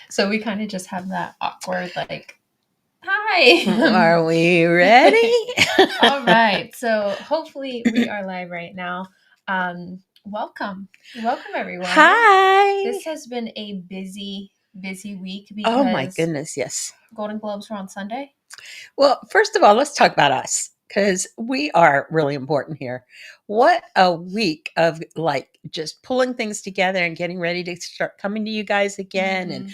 So we kind of just have that awkward, like, hi. Are we ready? All right. So hopefully we are live right now. Welcome. Welcome, everyone. Hi. This has been a busy week Oh my because goodness, yes. Golden Globes were on Sunday. Well, first of all, let's talk about us because we are really important here. What a week of like just pulling things together and getting ready to start coming to you guys again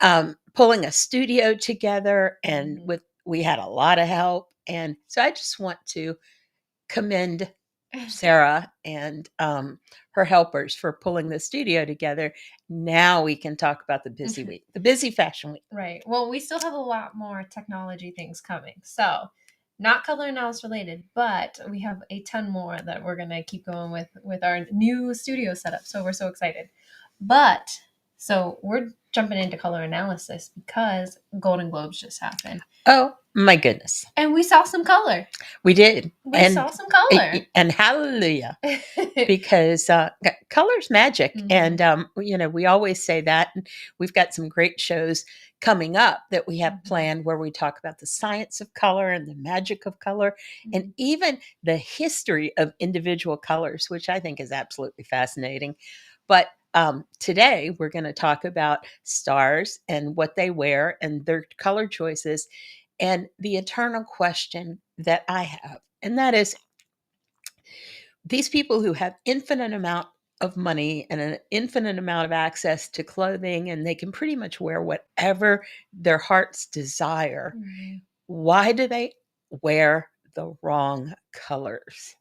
and pulling a studio together. And we had a lot of help. And so I just want to commend Sarah and her helpers for pulling the studio together. Now we can talk about the busy week, the busy fashion week. Right. Well, we still have a lot more technology things coming. So, not color analysis related, but we have a ton more that we're going to keep going with our new studio setup. So, we're so excited. But so we're jumping into color analysis because Golden Globes just happened. Oh my goodness. And we saw some color. We did. We saw some color. And hallelujah. Because color's magic. And, we always say that. And we've got some great shows coming up that we have planned where we talk about the science of color and the magic of color and even the history of individual colors, which I think is absolutely fascinating. But today we're going to talk about stars and what they wear and their color choices. And the eternal question that I have, and that is these people who have infinite amount of money and an infinite amount of access to clothing, and they can pretty much wear whatever their hearts desire. Why do they wear the wrong colors?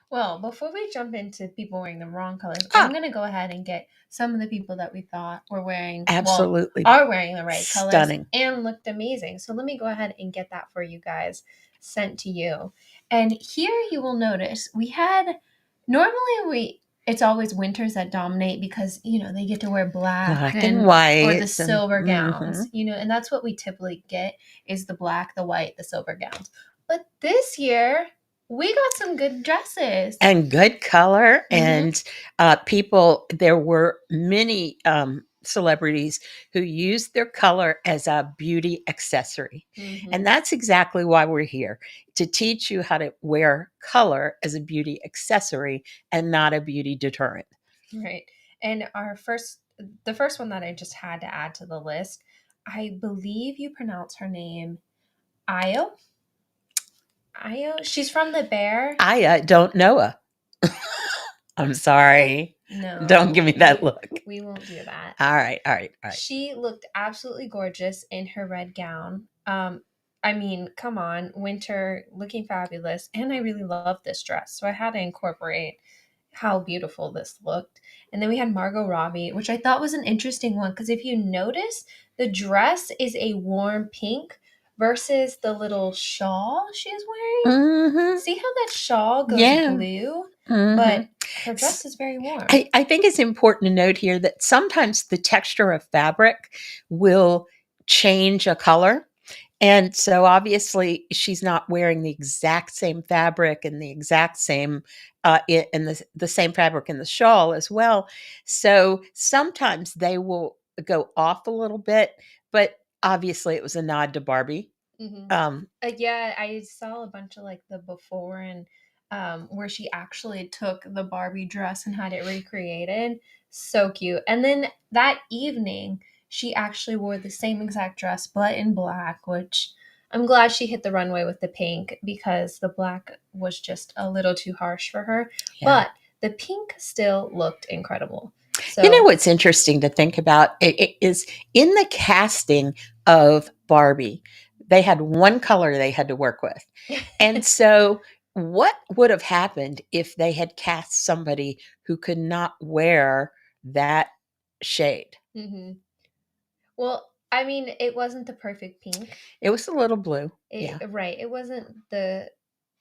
Well, before we jump into people wearing the wrong colors, I'm going to go ahead and get some of the people that we thought were wearing, absolutely, are wearing the right stunning colors and looked amazing. So let me go ahead and get that for you guys sent to you. And here you will notice we had, normally it's always winters that dominate because, they get to wear black and white or the silver gowns, and that's what we typically get is the black, the white, the silver gowns. But this year, we got some good dresses and good color and there were many celebrities who used their color as a beauty accessory. And that's exactly why we're here, to teach you how to wear color as a beauty accessory and not a beauty deterrent. Right. And the first one that I just had to add to the list, I believe you pronounce her name Io. She's from The Bear. I don't know her. I'm sorry. No. Don't give me that look. We won't do that. All right. She looked absolutely gorgeous in her red gown. I mean, come on, winter, looking fabulous. And I really love this dress. So I had to incorporate how beautiful this looked. And then we had Margot Robbie, which I thought was an interesting one because if you notice, the dress is a warm pink versus the little shawl she is wearing. See how that shawl goes blue? But her dress is very warm. I think it's important to note here that sometimes the texture of fabric will change a color. And so obviously she's not wearing the exact same fabric and the exact same and the same fabric in the shawl as well. So sometimes they will go off a little bit, but obviously it was a nod to Barbie. Yeah, I saw a bunch of like the before and where she actually took the Barbie dress and had it recreated. So cute. And then that evening, she actually wore the same exact dress, but in black, which I'm glad she hit the runway with the pink because the black was just a little too harsh for her. Yeah. But the pink still looked incredible. So, you know what's interesting to think about it is in the casting of Barbie, they had one color they had to work with. And so what would have happened if they had cast somebody who could not wear that shade? Well, I mean, it wasn't the perfect pink. It was a little blue. Right. It wasn't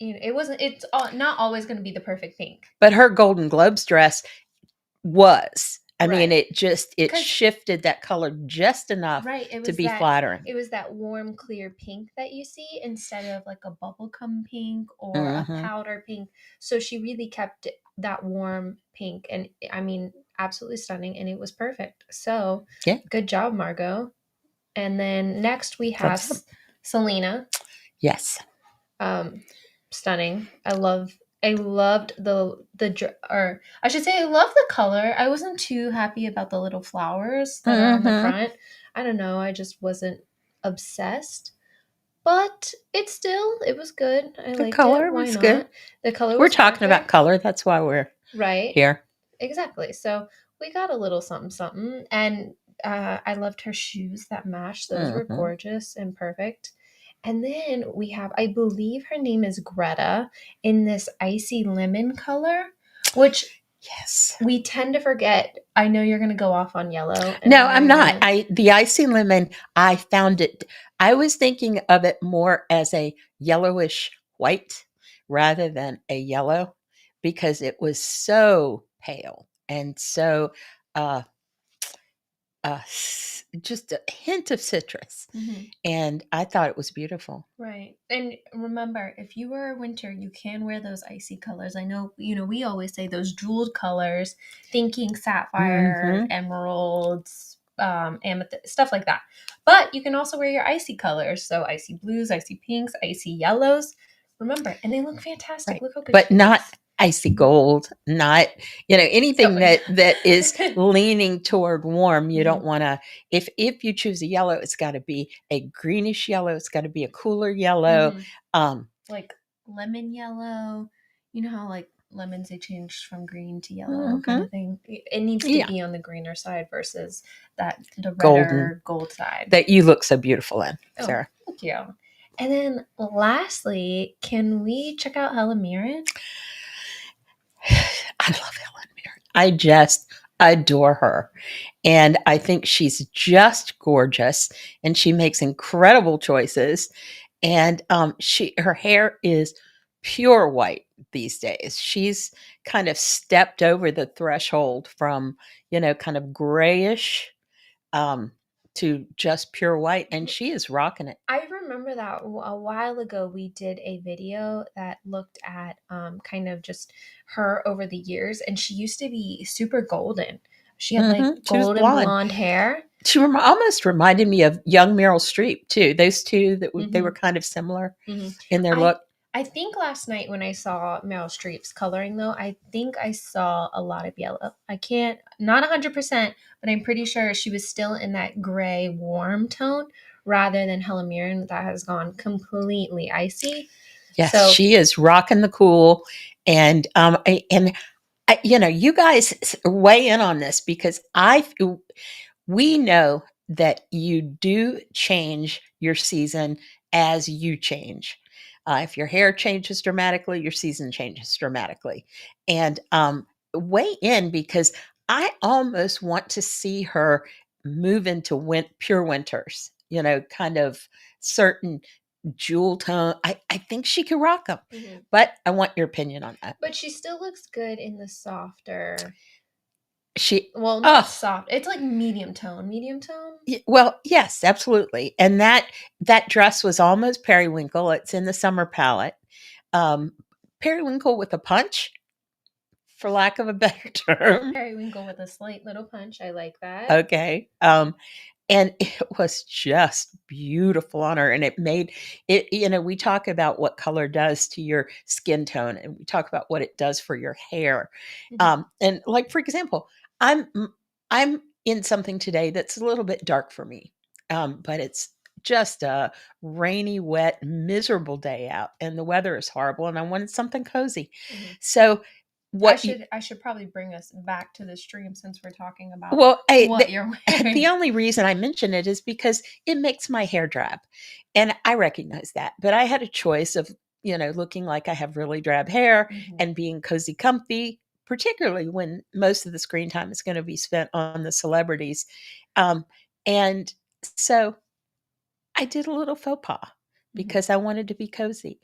it's not always going to be the perfect pink. But her Golden Globes dress was. I mean, it shifted that color just enough to be flattering. It was that warm, clear pink that you see instead of like a bubblegum pink or a powder pink. So she really kept that warm pink. And I mean, absolutely stunning, and it was perfect. So Yeah. good job, Margot. And then next we have Thumbs up. Selena. Yes. Um, Stunning. I loved or I should say I love the color. I wasn't too happy about the little flowers that are on the Mm-hmm. front. I don't know, I just wasn't obsessed. But it was good. I The liked it. color Why was good. not? The color We're was talking about perfect. color. That's why we're Right. here. Exactly. So we got a little something something, and I loved her shoes that matched. Those were Mm-hmm. gorgeous and perfect. And then we have, I believe her name is Greta, in this icy lemon color, which Yes. we tend to forget. I know you're going to go off on yellow and No, why I'm you're not. going to. The icy lemon, I found it. I was thinking of it more as a yellowish white rather than a yellow because it was so pale and so uh, just a hint of citrus. Mhm. And I thought it was beautiful. Right. And remember, if you were a winter, you can wear those icy colors. I know, we always say those jeweled colors, thinking sapphire, Mm-hmm. emeralds, amethyst, stuff like that. But you can also wear your icy colors. So icy blues, icy pinks, icy yellows. Remember, and they look fantastic. Right. Look how good But she not looks. icy gold, not, anything Oh, that is leaning toward warm. You don't Mhm. want to, if you choose a yellow, it's got to be a greenish yellow. It's got to be a cooler yellow. Mhm. Um, Like lemon yellow. You know how like lemons they change from green to yellow kind mhm. of thing. It needs to Yeah. be on the greener side versus the Golden redder gold side. that you look so beautiful in, Oh, Sarah. thank you. And then lastly, can we check out Helen Mirren? I love Helen Mirren. I just adore her. And I think she's just gorgeous and she makes incredible choices. And her hair is pure white these days. She's kind of stepped over the threshold from, kind of grayish um, to just pure white. And she is rocking it. I remember that a while ago we did a video that looked at kind of just her over the years, and she used to be super golden. She had like She was golden blonde. blonde hair. She almost reminded me of young Meryl Streep too. Those two they were Hmm. kind of similar Hmm. in their I look. I think last night when I saw Meryl Streep's coloring though, I think I saw a lot of yellow. I can't, not 100%, but I'm pretty sure she was still in that gray warm tone rather than Helen Mirren that has gone completely icy. Yes, So, she is rocking the cool, and you guys weigh in on this because we know that you do change your season as you change. If your hair changes dramatically, your season changes dramatically. And weigh in because I almost want to see her move into pure winters, kind of certain jewel tone. I think she can rock them, mhm. but I want your opinion on that. But she still looks good in the softer, She, well, not oh, soft. It's like medium tone. Medium tone? Well, yes, absolutely. And that dress was almost periwinkle. It's in the summer palette. Um, Periwinkle with a punch, for lack of a better term. Periwinkle with a slight little punch. I like that. Okay. And it was just beautiful on her, and it made it, we talk about what color does to your skin tone, and we talk about what it does for your hair. Mhm. And like, for example, i'm I'm in something today that's a little bit dark for me, but it's just a rainy, wet, miserable day out, and the weather is horrible, and I wanted something cozy. Mhm. So I what you should I should probably bring us back to the stream since we're talking about Well, what you're the wearing. only reason I mention it is because it makes my hair drab, and I recognize that. But I had a choice of, looking like I have really drab hair Mhm. and being cozy, comfy, particularly when most of the screen time is going to be spent on the celebrities. And so I did a little faux pas Mhm. because I wanted to be cozy.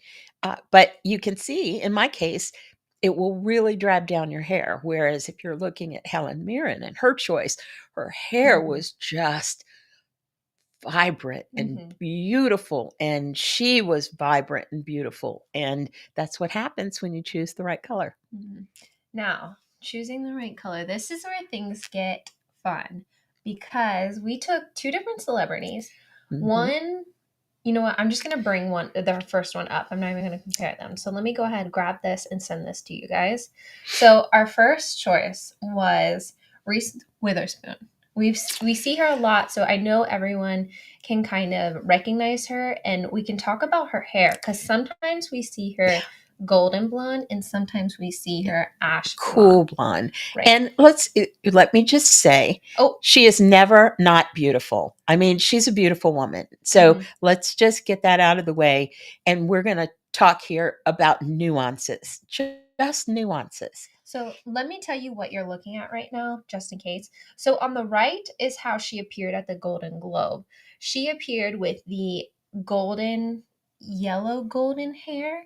But you can see in my case, it will really drab down your hair. Whereas if you're looking at Helen Mirren and her choice, her hair Mhm. was just vibrant and Mhm. beautiful. And she was vibrant and beautiful. And that's what happens when you choose the right color. Mhm. Now, Choosing the right color. This is where things get fun because we took two different celebrities. One, you know what? I'm just gonna bring the first one up. I'm not even gonna compare them. So let me go ahead, grab this, and send this to you guys. So our first choice was Reese Witherspoon. We see her a lot, so I know everyone can kind of recognize her, and we can talk about her hair because sometimes we see her golden blonde, and sometimes we see her ash cool blonde. blonde. Right. And let me just say, she is never not beautiful. I mean, she's a beautiful woman. So let's just get that out of the way. And we're going to talk here about nuances, just nuances. So let me tell you what you're looking at right now, just in case. So on the right is how she appeared at the Golden Globe. She appeared with the yellow golden hair.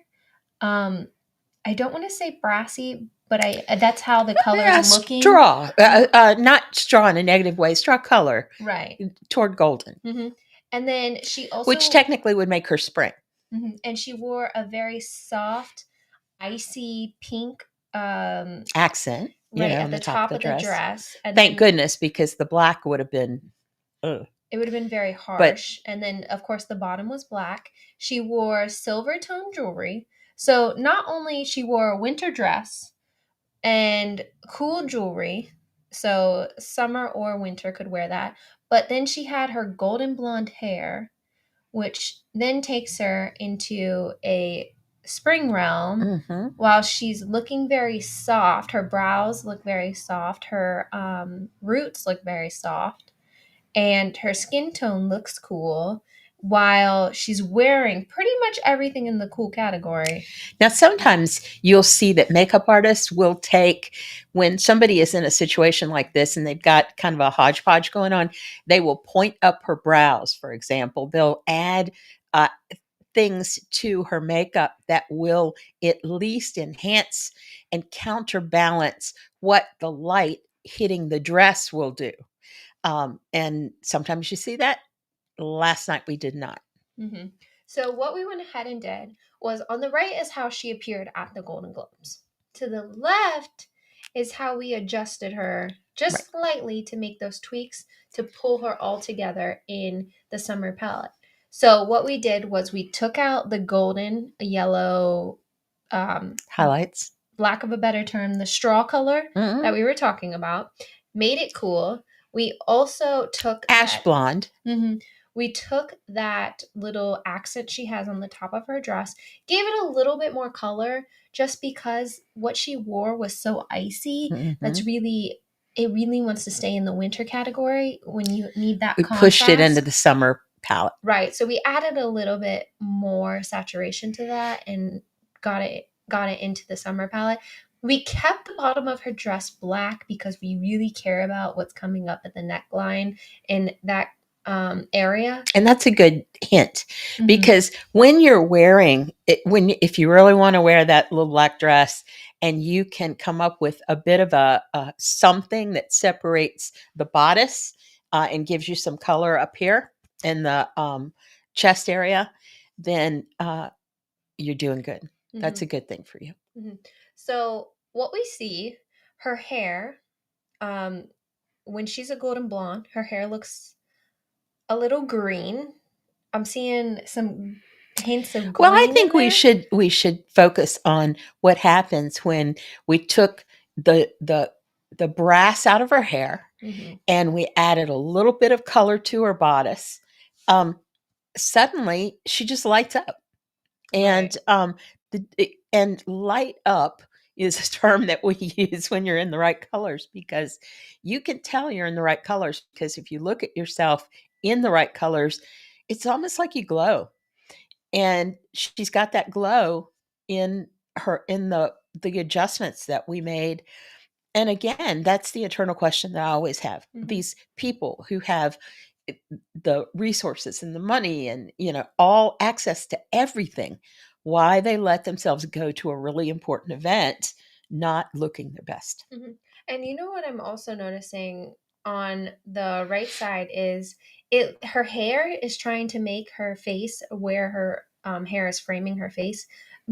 I don't want to say brassy, but that's how the color is looking. Straw, not straw in a negative way, straw color. Right. Toward golden. Mm-hmm. And then she also... Which technically would make her spring. Mm-hmm. And she wore a very soft, icy pink accent, right at at the top of the dress. And thank goodness, because the black would have been... It would have been very harsh. And then, of course, the bottom was black. She wore silver tone jewelry. So not only she wore a winter dress and cool jewelry, so summer or winter could wear that. But then she had her golden blonde hair, which then takes her into a spring realm while she's looking very soft. Her brows look very soft. Her roots look very soft. And her skin tone looks cool while she's wearing pretty much everything in the cool category. Now, sometimes you'll see that makeup artists will take, when somebody is in a situation like this and they've got kind of a hodgepodge going on, they will point up her brows, for example. They'll add things to her makeup that will at least enhance and counterbalance what the light hitting the dress will do. And sometimes you see that. Last night we did not. Mm-hmm. So what we went ahead and did was, on the right is how she appeared at the Golden Globes. To the left is how we adjusted her just slightly to make those tweaks to pull her all together in the summer palette. So what we did was we took out the golden, yellow, highlights, lack of a better term, the straw color that we were talking about, made it cool. We also took ash blonde. We took that little accent she has on the top of her dress, gave it a little bit more color just because what she wore was so icy. It really wants to stay in the winter category when you need that contrast. Pushed it into the summer palette. Right. So we added a little bit more saturation to that and got it into the summer palette. We kept the bottom of her dress black because we really care about what's coming up at the neckline in that area. And that's a good hint, because when you're wearing it, if you really want to wear that little black dress and you can come up with a bit of a something that separates the bodice and gives you some color up here in the chest area, then you're doing good. That's a good thing for you. So what we see, her hair, when she's a golden blonde, her hair looks a little green. I'm seeing some hints of green. Well, I think we should focus on what happens when we took the brass out of her hair and we added a little bit of color to her bodice. Suddenly she just lights up. And and light up is a term that we use when you're in the right colors, because you can tell you're in the right colors, because if you look at yourself in the right colors, it's almost like you glow. And she's got that glow in the adjustments that we made. And again, that's the eternal question that I always have. These people who have the resources and the money and, all access to everything, why they let themselves go to a really important event not looking their best. And you know what I'm also noticing on the right side is her hair is trying to make her face, where her hair is framing her face,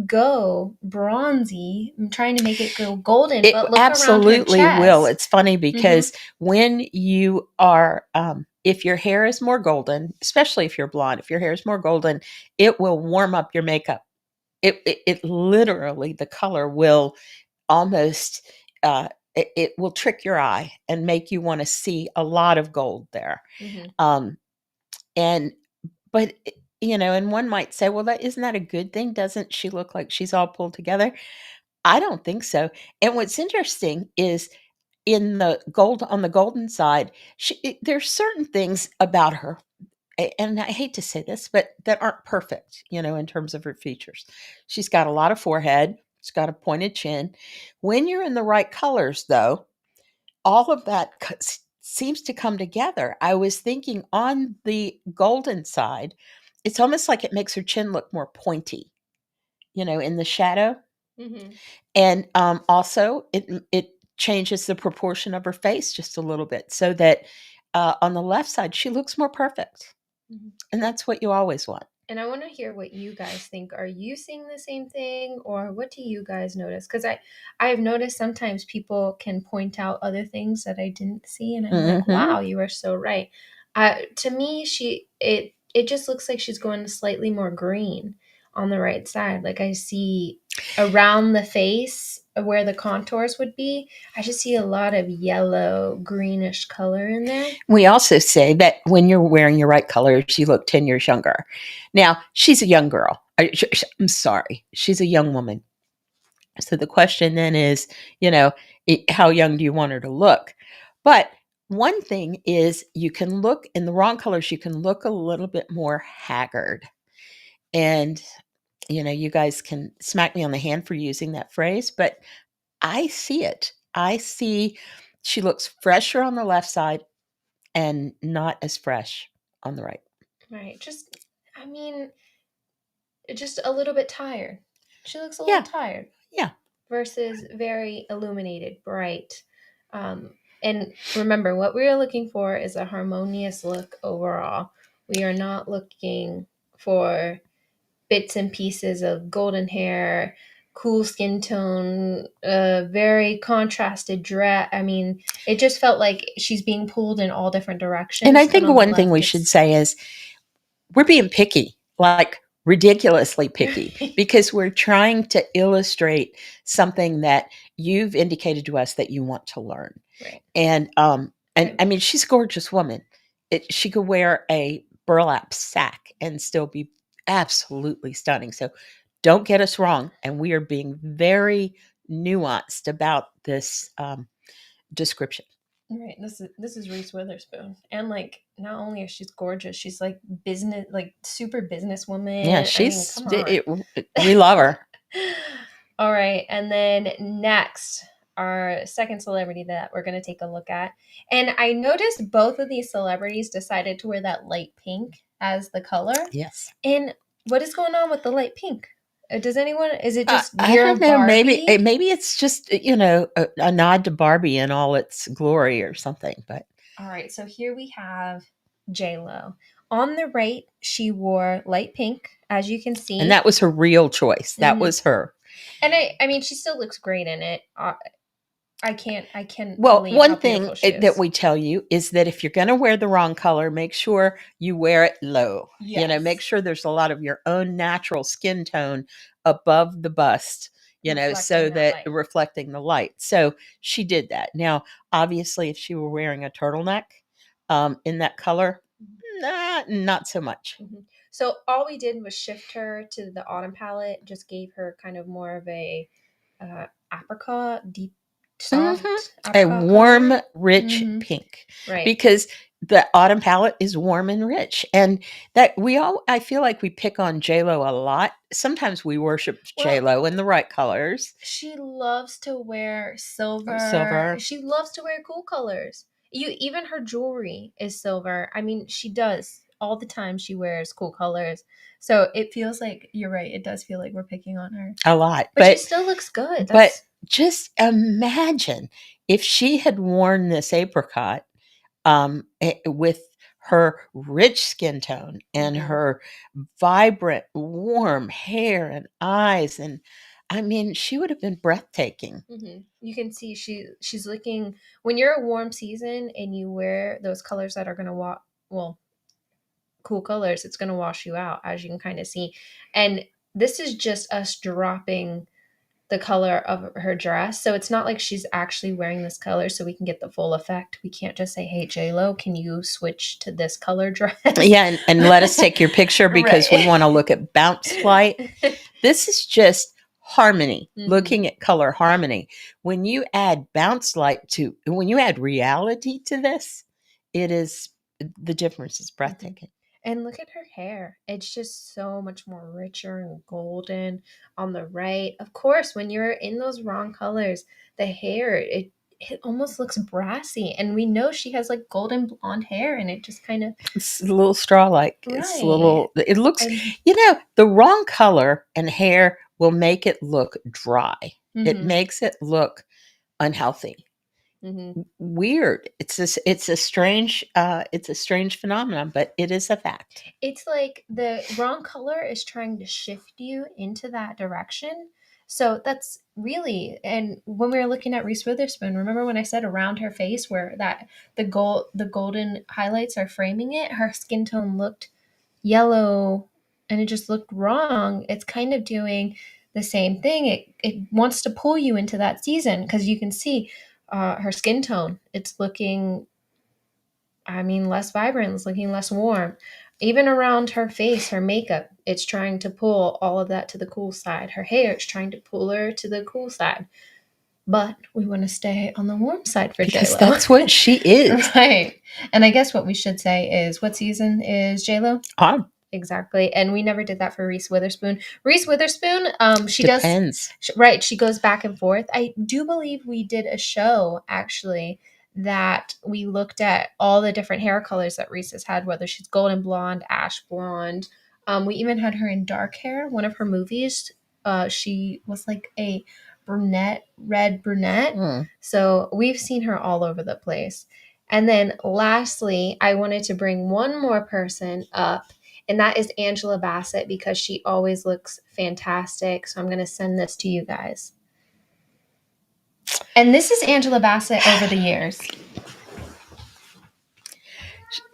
go bronzy. I'm trying to make it go golden, It but look around her absolutely will. chest. It's funny Mm-hmm. because when you are, if your hair is more golden, especially if you're blonde, if your hair is more golden, it will warm up your makeup. It literally, the color will almost, it will trick your eye and make you want to see a lot of gold there. Mm-hmm. Um, and, but, and one might say, well, that isn't that a good thing? Doesn't she look like she's all pulled together? I don't think so. And what's interesting is in the gold on the golden side, there's certain things about her, and I hate to say this, but that aren't perfect, in terms of her features. She's got a lot of forehead. She's got a pointed chin. When you're in the right colors, though, all of that seems to come together. I was thinking on the golden side, it's almost like it makes her chin look more pointy, in the shadow. Mm-hmm. And also, it changes the proportion of her face just a little bit, so that on the left side she looks more perfect, Mm-hmm. and that's what you always want. And I want to hear what you guys think. Are you seeing the same thing, or what do you guys notice? Because I've noticed sometimes people can point out other things that I didn't see, and I'm like, Hmm. wow, you are so right. To me, it just looks like she's going slightly more green on the right side. Like I see around the face where the contours would be, I just see a lot of yellow greenish color in there. We also say that when you're wearing your right colors, you look 10 years younger. Now, she's a young girl. I'm sorry, she's a young woman. So the question then is, how young do you want her to look? But one thing is, you can look in the wrong colors, you can look a little bit more haggard. And, you guys can smack me on the hand for using that phrase, but I see it. I see she looks fresher on the left side and not as fresh on the right. Right. I mean, just a little bit tired. She looks a little Yeah. tired Yeah. versus very illuminated, bright. And remember, what we are looking for is a harmonious look overall. We are not looking for bits and pieces of golden hair, cool skin tone, very contrasted dress. I mean, it just felt like she's being pulled in all different And I directions. And think on the one thing left, we should say is, we're being picky, like ridiculously picky, it's because we're trying to illustrate something that you've indicated to us that you want to learn. right. And Right. I mean, she's a gorgeous woman. She could wear a burlap sack and still be absolutely stunning. So don't get us wrong. And we are being very nuanced about this description. Right. This is Reese Witherspoon. And like not only is she gorgeous, she's like business like super Yeah, businesswoman. I mean, she's come on. we love her. All right. And then next, our second celebrity that we're going to take a look at. And I noticed both of these celebrities decided to wear that light pink as the color. Yes. And what is going on with the light pink? Does anyone, is it just I year don't of know. Barbie? Maybe it's just a nod to Barbie in all its glory or something. But All right, so here we have J Lo. On the right, she wore light pink, as you can and see. that was her real choice. That Hmm. was her. And I mean, she still looks great in it. I can't Well, believe how one thing beautiful she that is. we tell you is that if you're going to wear the wrong color, make sure you wear it low. Make Yes, sure there's a lot of your own natural skin tone above the bust, so reflecting that that light. reflecting the light. So she did that. Now, obviously, if she were wearing a turtleneck in that color, not so much. Hmm. So all we did was shift her to the autumn palette. Just gave her kind of more of a apricot, deep, Mhm. soft A apricot warm, color. rich Hmm. pink, Right. because the autumn palette is warm and rich, and that I feel like we pick on J-Lo a lot. Sometimes we worship Well, J-Lo in the right colors. she loves to wear silver. Silver. She loves to wear cool colors. Even her jewelry is silver. I mean, she does all the time. She wears cool colors. So it feels like you're right. It does feel like we're picking on her. A lot, But she still looks good. but That's just imagine if she had worn this apricot with her rich skin tone and her vibrant, warm hair and eyes. And I mean, she would have been breathtaking. You can see she's looking, when you're a warm season and you wear those colors that are going to well, cool colors, it's going to wash you out, as you can kind of see. And this is just us dropping the color of her dress. So it's not like she's actually wearing this color so we can get the full effect. We can't just say, hey, J-Lo, can you switch to this color dress? Yeah, and let us take your picture because we want to look at bounce light. This is just harmony, looking at color harmony. When you add bounce light to, when you add reality to this, it is, the difference is breathtaking. And look at her hair. It's just so much more richer and golden on the right. Of course, when you're in those wrong colors, the hair, it almost looks brassy. And we know she has like golden blonde hair, and it just kind of, it's a little straw-like. right. It's a little, it looks, you know, the wrong color and hair will make it look dry. It makes it look unhealthy. Weird. It's a strange phenomenon, but it is a fact. It's like the wrong color is trying to shift you into that direction. So that's really, and when we were looking at Reese Witherspoon, remember when I said around her face where that the golden highlights are framing it, her skin tone looked yellow and it just looked wrong. It's kind of doing the same thing. It wants to pull you into that season because you can see her skin tone. It's looking, I mean, less vibrant. It's looking less warm. Even around her face, her makeup, it's trying to pull all of that to the cool side. Her hair, it's trying to pull her to the cool side. But we want to stay on the warm side for because J-Lo. That's what she is. Right. And I guess what we should say is, what season is J-Lo? Autumn. Exactly. And we never did that for Reese Witherspoon. Reese Witherspoon, she Depends. right, she goes back and forth. I do believe we did a show, actually, that we looked at all the different hair colors that Reese has had, whether she's golden blonde, ash blonde. We even had her in dark hair. One of her movies, she was like a red brunette. So we've seen her all over the place. And then lastly, I wanted to bring one more person up, and that is Angela Bassett, because she always looks fantastic. So I'm going to send this to you guys. And this is Angela Bassett over the years.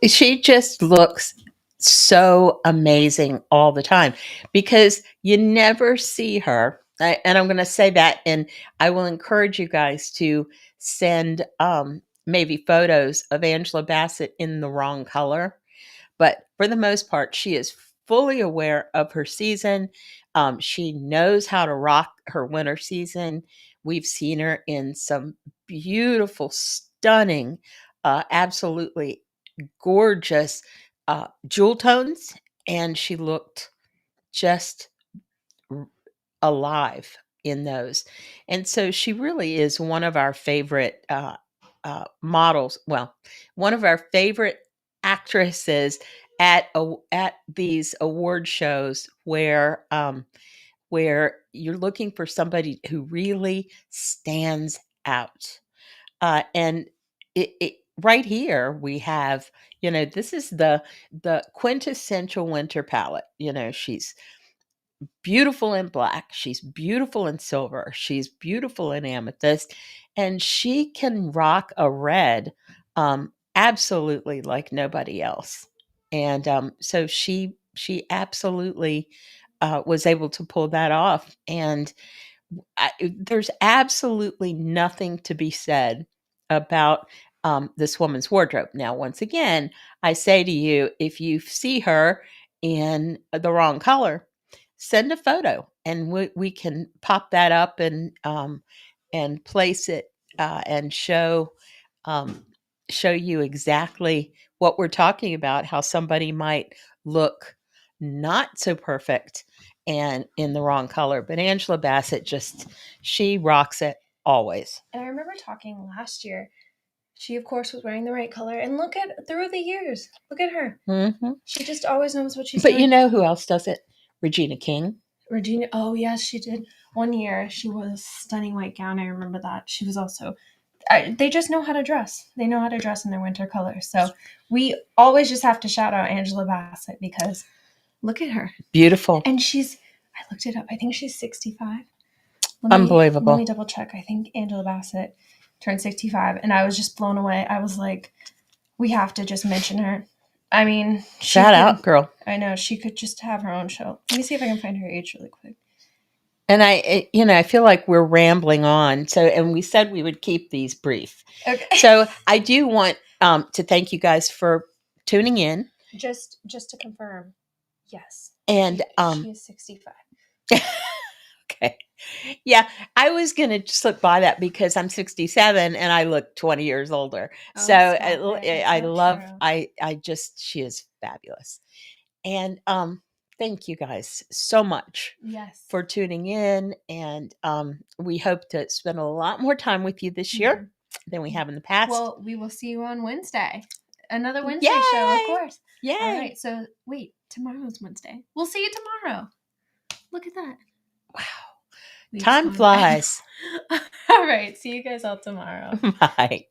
She just looks so amazing all the time because you never see her. And I'm going to say that, and I will encourage you guys to send maybe photos of Angela Bassett in the wrong color. But for the most part, she is fully aware of her season. She knows how to rock her winter season. We've seen her in some beautiful, stunning, absolutely gorgeous jewel tones, and she looked just alive in those. And so she really is one of our favorite models. Well, one of our favorite actresses at these award shows where you're looking for somebody who really stands out. And right here we have, this is the quintessential winter palette. She's beautiful in black, she's beautiful in silver, she's beautiful in amethyst, and she can rock a red absolutely like nobody else. And so she absolutely was able to pull that off. And there's absolutely nothing to be said about this woman's wardrobe. Now, once again, I say to you, if you see her in the wrong color, send a photo, and we can pop that up and place it and show you exactly what we're talking about. How somebody might look not so perfect and in the wrong color. But Angela Bassett she rocks it always. And I remember talking last year. She, of course, was wearing the right color. And look at, through the years, look at her. She just always knows what she's doing. But you know who else does it? Regina King. Oh yes, she did. One year, she was stunning white gown. I remember that. She was also they just know how to dress. They know how to dress in their winter colors. So we always just have to shout out Angela Bassett because look at her. Beautiful. And I looked it up. I think she's 65. Unbelievable. Let me double check. I think Angela Bassett turned 65, and I was just blown away. I was like, we have to just mention her. I mean, shout out, girl. I know she could just have her own show. Let me see if I can find her age really quick. And I feel like we're rambling on. So, and we said we would keep these brief. Okay. So I do want to thank you guys for tuning in. Just to confirm, yes. And she is 65. Okay. Yeah, I was going to slip by that because I'm 67 and I look 20 years older. So I love, she is fabulous. And thank you guys so much for tuning in. And we hope to spend a lot more time with you this year than we have in the past. Well, we will see you on Wednesday. Another Wednesday show, of course. Yay. All right. So wait, tomorrow's Wednesday. We'll see you tomorrow. Look at that. Wow. Time flies. All right. See you guys all tomorrow. Bye.